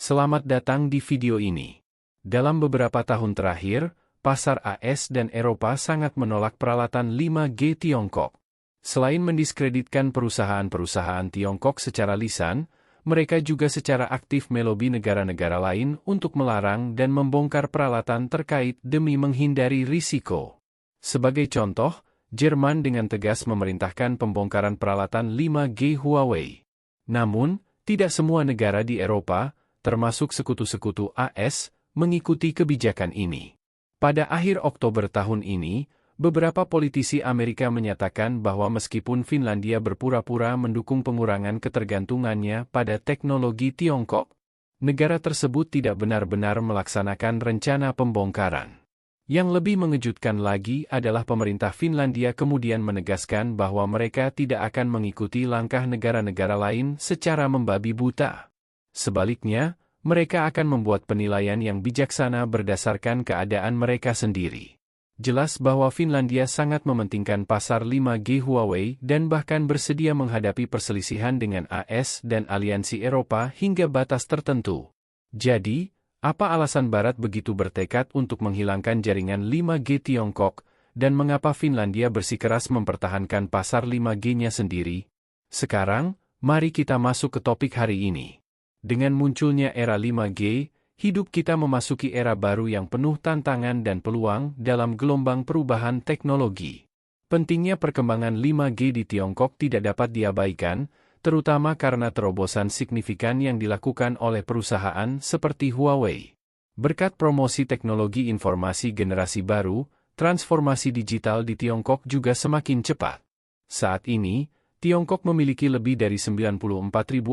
Selamat datang di video ini. Dalam beberapa tahun terakhir, pasar AS dan Eropa sangat menolak peralatan 5G Tiongkok. Selain mendiskreditkan perusahaan-perusahaan Tiongkok secara lisan, mereka juga secara aktif melobi negara-negara lain untuk melarang dan membongkar peralatan terkait demi menghindari risiko. Sebagai contoh, Jerman dengan tegas memerintahkan pembongkaran peralatan 5G Huawei. Namun, tidak semua negara di Eropa, termasuk sekutu-sekutu AS, mengikuti kebijakan ini. Pada akhir Oktober tahun ini, beberapa politisi Amerika menyatakan bahwa meskipun Finlandia berpura-pura mendukung pengurangan ketergantungannya pada teknologi Tiongkok, negara tersebut tidak benar-benar melaksanakan rencana pembongkaran. Yang lebih mengejutkan lagi adalah pemerintah Finlandia kemudian menegaskan bahwa mereka tidak akan mengikuti langkah negara-negara lain secara membabi buta. Sebaliknya, mereka akan membuat penilaian yang bijaksana berdasarkan keadaan mereka sendiri. Jelas bahwa Finlandia sangat mementingkan pasar 5G Huawei dan bahkan bersedia menghadapi perselisihan dengan AS dan aliansi Eropa hingga batas tertentu. Jadi, apa alasan Barat begitu bertekad untuk menghilangkan jaringan 5G Tiongkok, dan mengapa Finlandia bersikeras mempertahankan pasar 5G-nya sendiri? Sekarang, mari kita masuk ke topik hari ini. Dengan munculnya era 5G, hidup kita memasuki era baru yang penuh tantangan dan peluang dalam gelombang perubahan teknologi. Pentingnya perkembangan 5G di Tiongkok tidak dapat diabaikan, terutama karena terobosan signifikan yang dilakukan oleh perusahaan seperti Huawei. Berkat promosi teknologi informasi generasi baru, transformasi digital di Tiongkok juga semakin cepat. Saat ini, Tiongkok memiliki lebih dari 94.000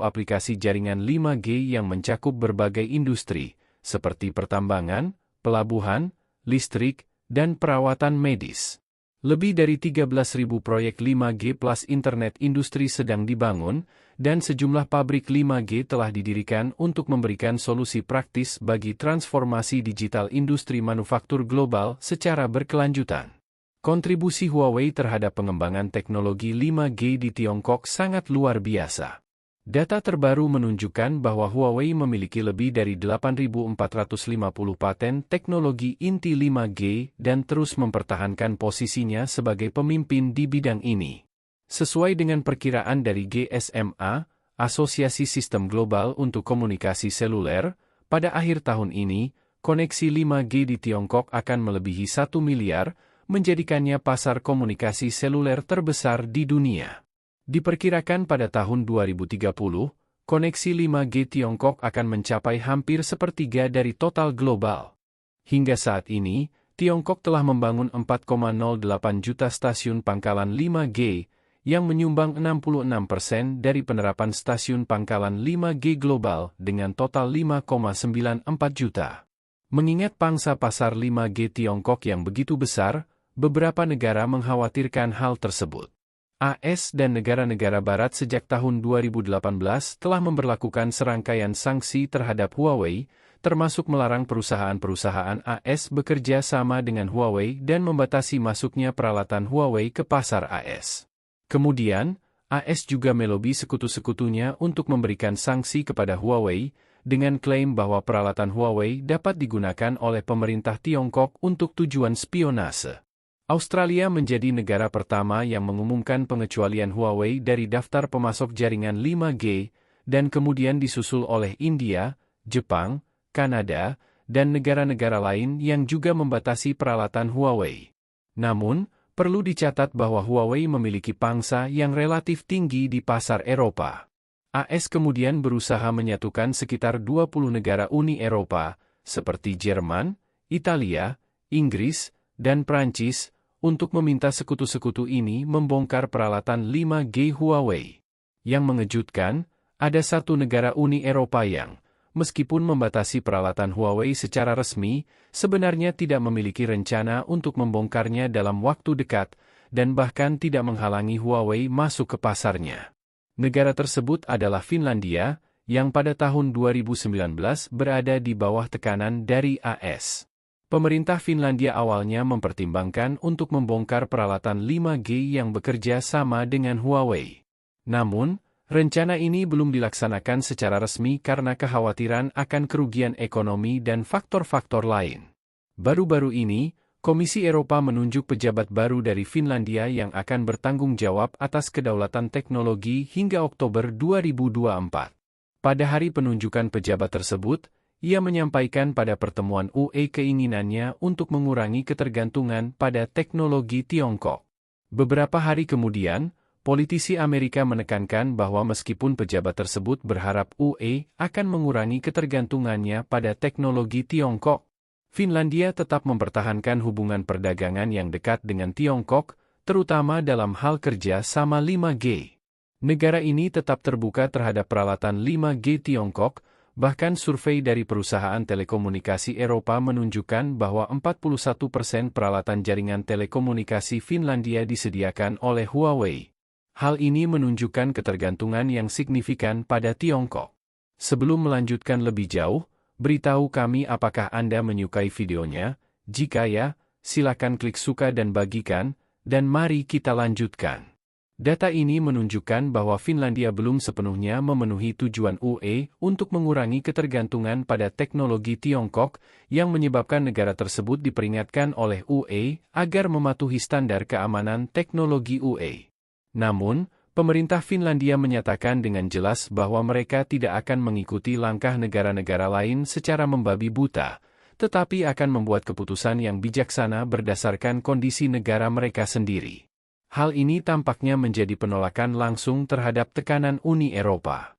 aplikasi jaringan 5G yang mencakup berbagai industri, seperti pertambangan, pelabuhan, listrik, dan perawatan medis. Lebih dari 13.000 proyek 5G plus internet industri sedang dibangun, dan sejumlah pabrik 5G telah didirikan untuk memberikan solusi praktis bagi transformasi digital industri manufaktur global secara berkelanjutan. Kontribusi Huawei terhadap pengembangan teknologi 5G di Tiongkok sangat luar biasa. Data terbaru menunjukkan bahwa Huawei memiliki lebih dari 8.450 paten teknologi inti 5G dan terus mempertahankan posisinya sebagai pemimpin di bidang ini. Sesuai dengan perkiraan dari GSMA, Asosiasi Sistem Global untuk Komunikasi Seluler, pada akhir tahun ini, koneksi 5G di Tiongkok akan melebihi 1 miliar, menjadikannya pasar komunikasi seluler terbesar di dunia. Diperkirakan pada tahun 2030, koneksi 5G Tiongkok akan mencapai hampir sepertiga dari total global. Hingga saat ini, Tiongkok telah membangun 4,08 juta stasiun pangkalan 5G, yang menyumbang 66% dari penerapan stasiun pangkalan 5G global dengan total 5,94 juta. Mengingat pangsa pasar 5G Tiongkok yang begitu besar, beberapa negara mengkhawatirkan hal tersebut. AS dan negara-negara Barat sejak tahun 2018 telah memberlakukan serangkaian sanksi terhadap Huawei, termasuk melarang perusahaan-perusahaan AS bekerja sama dengan Huawei dan membatasi masuknya peralatan Huawei ke pasar AS. Kemudian, AS juga melobi sekutu-sekutunya untuk memberikan sanksi kepada Huawei, dengan klaim bahwa peralatan Huawei dapat digunakan oleh pemerintah Tiongkok untuk tujuan spionase. Australia menjadi negara pertama yang mengumumkan pengecualian Huawei dari daftar pemasok jaringan 5G, dan kemudian disusul oleh India, Jepang, Kanada, dan negara-negara lain yang juga membatasi peralatan Huawei. Namun, perlu dicatat bahwa Huawei memiliki pangsa yang relatif tinggi di pasar Eropa. AS kemudian berusaha menyatukan sekitar 20 negara Uni Eropa, seperti Jerman, Italia, Inggris, dan Prancis, untuk meminta sekutu-sekutu ini membongkar peralatan 5G Huawei. Yang mengejutkan, ada satu negara Uni Eropa yang, meskipun membatasi peralatan Huawei secara resmi, sebenarnya tidak memiliki rencana untuk membongkarnya dalam waktu dekat, dan bahkan tidak menghalangi Huawei masuk ke pasarnya. Negara tersebut adalah Finlandia, yang pada tahun 2019 berada di bawah tekanan dari AS. Pemerintah Finlandia awalnya mempertimbangkan untuk membongkar peralatan 5G yang bekerja sama dengan Huawei. Namun, Rencana ini belum dilaksanakan secara resmi karena kekhawatiran akan kerugian ekonomi dan faktor-faktor lain. Baru-baru ini, Komisi Eropa menunjuk pejabat baru dari Finlandia yang akan bertanggung jawab atas kedaulatan teknologi hingga Oktober 2024. Pada hari penunjukan pejabat tersebut, ia menyampaikan pada pertemuan UE keinginannya untuk mengurangi ketergantungan pada teknologi Tiongkok. Beberapa hari kemudian, politisi Amerika menekankan bahwa meskipun pejabat tersebut berharap UE akan mengurangi ketergantungannya pada teknologi Tiongkok, Finlandia tetap mempertahankan hubungan perdagangan yang dekat dengan Tiongkok, terutama dalam hal kerja sama 5G. Negara ini tetap terbuka terhadap peralatan 5G Tiongkok, bahkan survei dari perusahaan telekomunikasi Eropa menunjukkan bahwa 41% peralatan jaringan telekomunikasi Finlandia disediakan oleh Huawei. Hal ini menunjukkan ketergantungan yang signifikan pada Tiongkok. Sebelum melanjutkan lebih jauh, beritahu kami apakah Anda menyukai videonya. Jika ya, silakan klik suka dan bagikan, dan mari kita lanjutkan. Data ini menunjukkan bahwa Finlandia belum sepenuhnya memenuhi tujuan UE untuk mengurangi ketergantungan pada teknologi Tiongkok, yang menyebabkan negara tersebut diperingatkan oleh UE agar mematuhi standar keamanan teknologi UE. Namun, pemerintah Finlandia menyatakan dengan jelas bahwa mereka tidak akan mengikuti langkah negara-negara lain secara membabi buta, tetapi akan membuat keputusan yang bijaksana berdasarkan kondisi negara mereka sendiri. Hal ini tampaknya menjadi penolakan langsung terhadap tekanan Uni Eropa.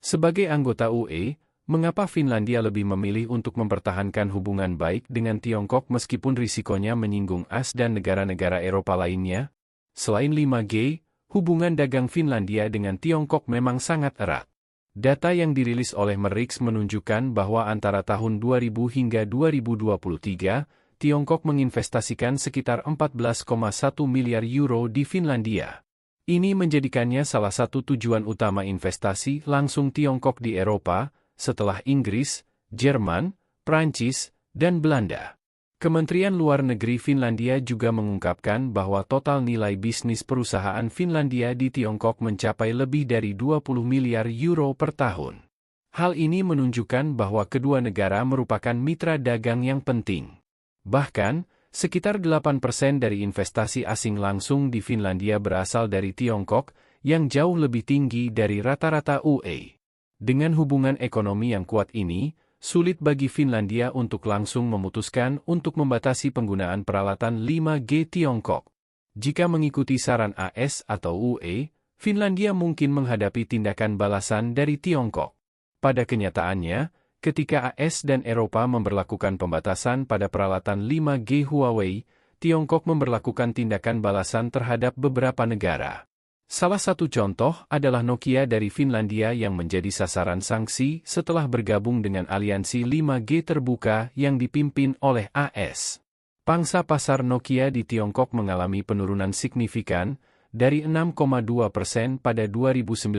Sebagai anggota UE, mengapa Finlandia lebih memilih untuk mempertahankan hubungan baik dengan Tiongkok meskipun risikonya menyinggung AS dan negara-negara Eropa lainnya? Selain 5G, hubungan dagang Finlandia dengan Tiongkok memang sangat erat. Data yang dirilis oleh Merix menunjukkan bahwa antara tahun 2000 hingga 2023, Tiongkok menginvestasikan sekitar 14,1 miliar euro di Finlandia. Ini menjadikannya salah satu tujuan utama investasi langsung Tiongkok di Eropa, setelah Inggris, Jerman, Prancis, dan Belanda. Kementerian Luar Negeri Finlandia juga mengungkapkan bahwa total nilai bisnis perusahaan Finlandia di Tiongkok mencapai lebih dari 20 miliar euro per tahun. Hal ini menunjukkan bahwa kedua negara merupakan mitra dagang yang penting. Bahkan, sekitar 8% dari investasi asing langsung di Finlandia berasal dari Tiongkok, yang jauh lebih tinggi dari rata-rata UE. Dengan hubungan ekonomi yang kuat ini, sulit bagi Finlandia untuk langsung memutuskan untuk membatasi penggunaan peralatan 5G Tiongkok. Jika mengikuti saran AS atau UE, Finlandia mungkin menghadapi tindakan balasan dari Tiongkok. Pada kenyataannya, ketika AS dan Eropa memberlakukan pembatasan pada peralatan 5G Huawei, Tiongkok memberlakukan tindakan balasan terhadap beberapa negara. Salah satu contoh adalah Nokia dari Finlandia yang menjadi sasaran sanksi setelah bergabung dengan aliansi 5G terbuka yang dipimpin oleh AS. Pangsa pasar Nokia di Tiongkok mengalami penurunan signifikan, dari 6,2% pada 2019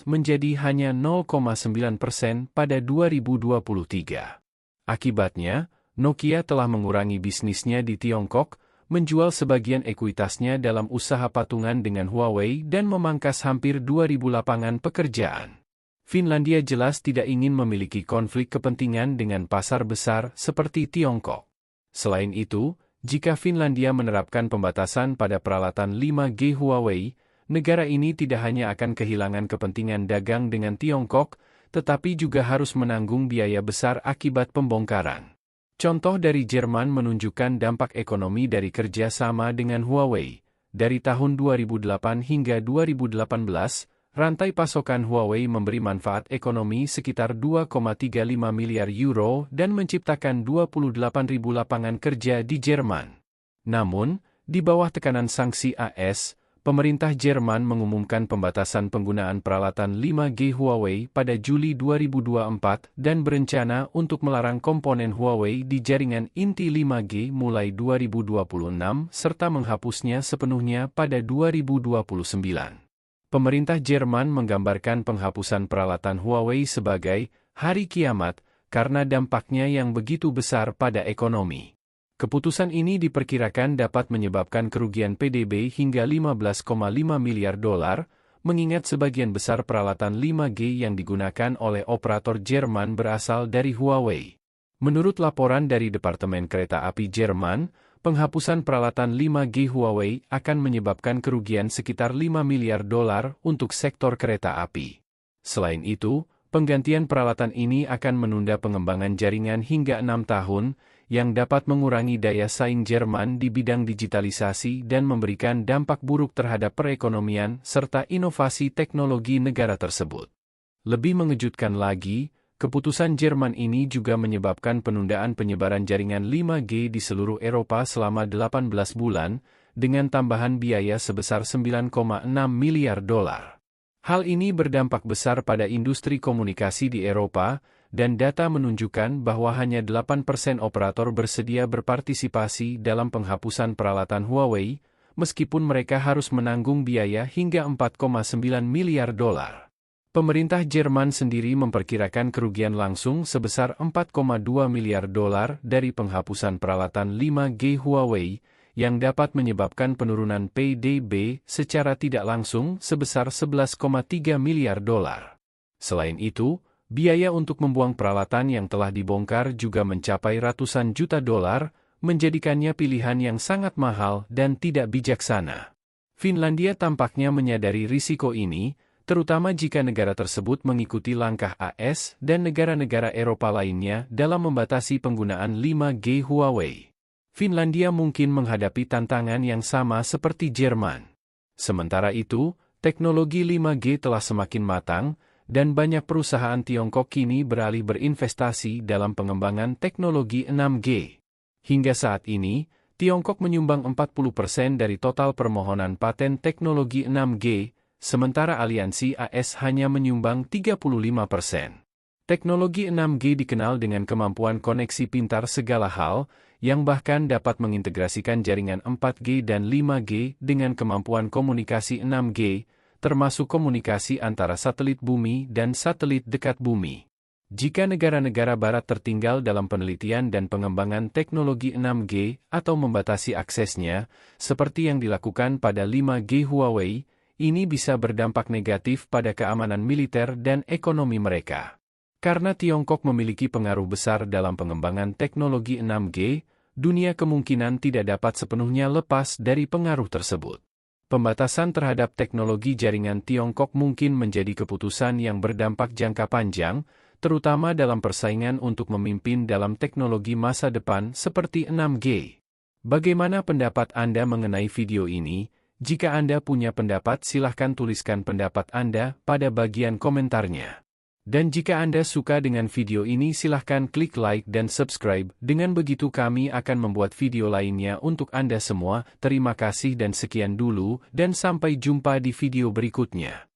menjadi hanya 0,9% pada 2023. Akibatnya, Nokia telah mengurangi bisnisnya di Tiongkok, menjual sebagian ekuitasnya dalam usaha patungan dengan Huawei dan memangkas hampir 2.000 lapangan pekerjaan. Finlandia jelas tidak ingin memiliki konflik kepentingan dengan pasar besar seperti Tiongkok. Selain itu, jika Finlandia menerapkan pembatasan pada peralatan 5G Huawei, negara ini tidak hanya akan kehilangan kepentingan dagang dengan Tiongkok, tetapi juga harus menanggung biaya besar akibat pembongkaran. Contoh dari Jerman menunjukkan dampak ekonomi dari kerja sama dengan Huawei. Dari tahun 2008 hingga 2018, rantai pasokan Huawei memberi manfaat ekonomi sekitar 2,35 miliar euro dan menciptakan 28.000 lapangan kerja di Jerman. Namun, di bawah tekanan sanksi AS, pemerintah Jerman mengumumkan pembatasan penggunaan peralatan 5G Huawei pada Juli 2024 dan berencana untuk melarang komponen Huawei di jaringan inti 5G mulai 2026 serta menghapusnya sepenuhnya pada 2029. Pemerintah Jerman menggambarkan penghapusan peralatan Huawei sebagai hari kiamat karena dampaknya yang begitu besar pada ekonomi. Keputusan ini diperkirakan dapat menyebabkan kerugian PDB hingga 15,5 miliar dolar, mengingat sebagian besar peralatan 5G yang digunakan oleh operator Jerman berasal dari Huawei. Menurut laporan dari Departemen Kereta Api Jerman, penghapusan peralatan 5G Huawei akan menyebabkan kerugian sekitar 5 miliar dolar untuk sektor kereta api. Selain itu, penggantian peralatan ini akan menunda pengembangan jaringan hingga 6 tahun, yang dapat mengurangi daya saing Jerman di bidang digitalisasi dan memberikan dampak buruk terhadap perekonomian serta inovasi teknologi negara tersebut. Lebih mengejutkan lagi, keputusan Jerman ini juga menyebabkan penundaan penyebaran jaringan 5G di seluruh Eropa selama 18 bulan, dengan tambahan biaya sebesar 9,6 miliar dolar. Hal ini berdampak besar pada industri komunikasi di Eropa, dan data menunjukkan bahwa hanya 8% operator bersedia berpartisipasi dalam penghapusan peralatan Huawei, meskipun mereka harus menanggung biaya hingga 4,9 miliar dolar. Pemerintah Jerman sendiri memperkirakan kerugian langsung sebesar 4,2 miliar dolar dari penghapusan peralatan 5G Huawei, yang dapat menyebabkan penurunan PDB secara tidak langsung sebesar 11,3 miliar dolar. Selain itu, biaya untuk membuang peralatan yang telah dibongkar juga mencapai ratusan juta dolar, menjadikannya pilihan yang sangat mahal dan tidak bijaksana. Finlandia tampaknya menyadari risiko ini, terutama jika negara tersebut mengikuti langkah AS dan negara-negara Eropa lainnya dalam membatasi penggunaan 5G Huawei. Finlandia mungkin menghadapi tantangan yang sama seperti Jerman. Sementara itu, teknologi 5G telah semakin matang, dan banyak perusahaan Tiongkok kini beralih berinvestasi dalam pengembangan teknologi 6G. Hingga saat ini, Tiongkok menyumbang 40% dari total permohonan paten teknologi 6G, sementara aliansi AS hanya menyumbang 35%. Teknologi 6G dikenal dengan kemampuan koneksi pintar segala hal, yang bahkan dapat mengintegrasikan jaringan 4G dan 5G dengan kemampuan komunikasi 6G, termasuk komunikasi antara satelit bumi dan satelit dekat bumi. Jika negara-negara barat tertinggal dalam penelitian dan pengembangan teknologi 6G atau membatasi aksesnya, seperti yang dilakukan pada 5G Huawei, ini bisa berdampak negatif pada keamanan militer dan ekonomi mereka. Karena Tiongkok memiliki pengaruh besar dalam pengembangan teknologi 6G, dunia kemungkinan tidak dapat sepenuhnya lepas dari pengaruh tersebut. Pembatasan terhadap teknologi jaringan Tiongkok mungkin menjadi keputusan yang berdampak jangka panjang, terutama dalam persaingan untuk memimpin dalam teknologi masa depan seperti 6G. Bagaimana pendapat Anda mengenai video ini? Jika Anda punya pendapat, silahkan tuliskan pendapat Anda pada bagian komentarnya. Dan jika Anda suka dengan video ini, silahkan klik like dan subscribe. Dengan begitu kami akan membuat video lainnya untuk Anda semua. Terima kasih dan sekian dulu, dan sampai jumpa di video berikutnya.